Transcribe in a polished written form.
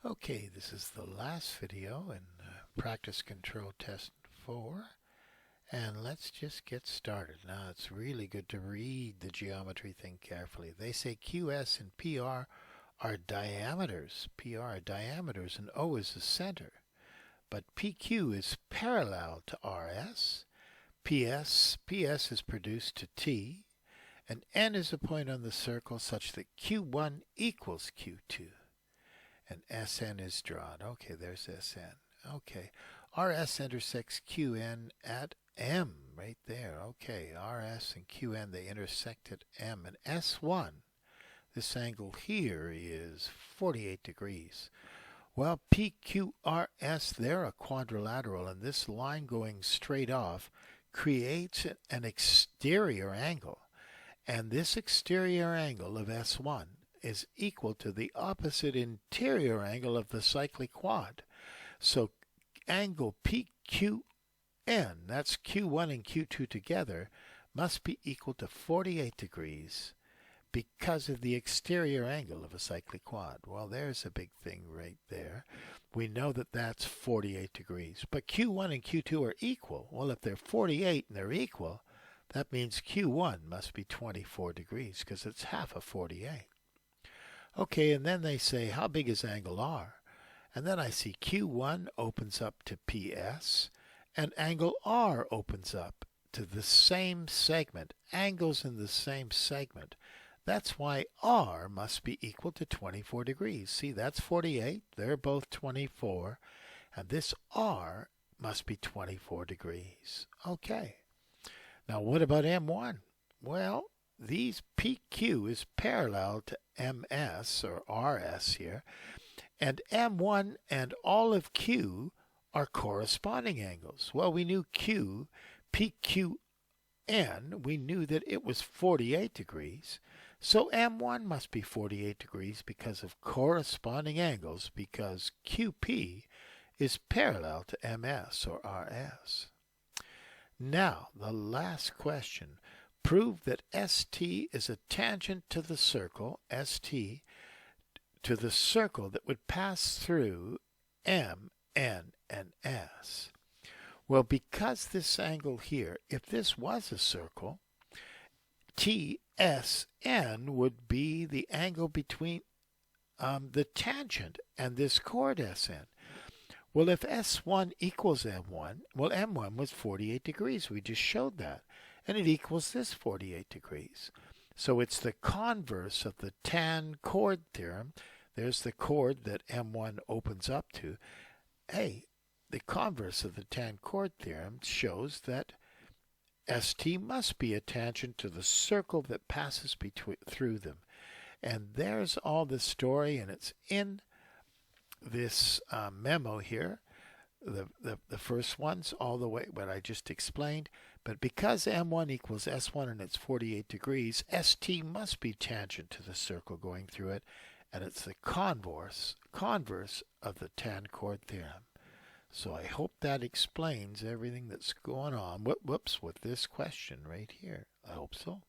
Okay, this is the last video in practice control test 4, and let's just get started. Now it's really good to read the geometry thing carefully. They say QS and PR are diameters. PR are diameters and O is the center. But PQ is parallel to RS. PS is produced to T, and N is a point on the circle such that Q1 equals Q2. And SN is drawn. Okay, there's SN. Okay, RS intersects QN at M, right there. Okay, RS and QN, they intersect at M. And S1, this angle here is 48 degrees. Well, PQRS, they're a quadrilateral, and this line going straight off creates an exterior angle. And this exterior angle of S1 is equal to the opposite interior angle of the cyclic quad. So angle PQN, that's Q1 and Q2 together, must be equal to 48 degrees because of the exterior angle of a cyclic quad. Well, there's a big thing right there. We know that that's 48 degrees. But Q1 and Q2 are equal. Well, if they're 48 and they're equal, that means Q1 must be 24 degrees because it's half of 48. Okay, and then they say, how big is angle R? And then I see Q1 opens up to PS, and angle R opens up to the same segment, angles in the same segment. That's why R must be equal to 24 degrees. See, that's 48. They're both 24. And this R must be 24 degrees. Okay. Now, what about M1? Well, these PQ is parallel to MS, or RS here, and M1 and all of Q are corresponding angles. Well, we knew Q, PQN, we knew that it was 48 degrees, so M1 must be 48 degrees because of corresponding angles, because QP is parallel to MS, or RS. Now, the last question. Prove that ST is a tangent to the circle, ST, to the circle that would pass through M, N, and S. Well, because this angle here, if this was a circle, TSN would be the angle between the tangent and this chord SN. Well, if S1 equals M1, well, M1 was 48 degrees. We just showed that. And it equals this 48 degrees. So it's the converse of the tan chord theorem. There's the chord that M1 opens up to. Hey, the converse of the tan chord theorem shows that ST must be a tangent to the circle that passes through them. And there's all the story, and it's in this memo here. The first one's all the way what I just explained, but because M1 equals S1 and it's 48 degrees, ST must be tangent to the circle going through it, and it's the converse of the tan chord theorem. So I hope that explains everything that's going on. Whoops, with this question right here. I hope so.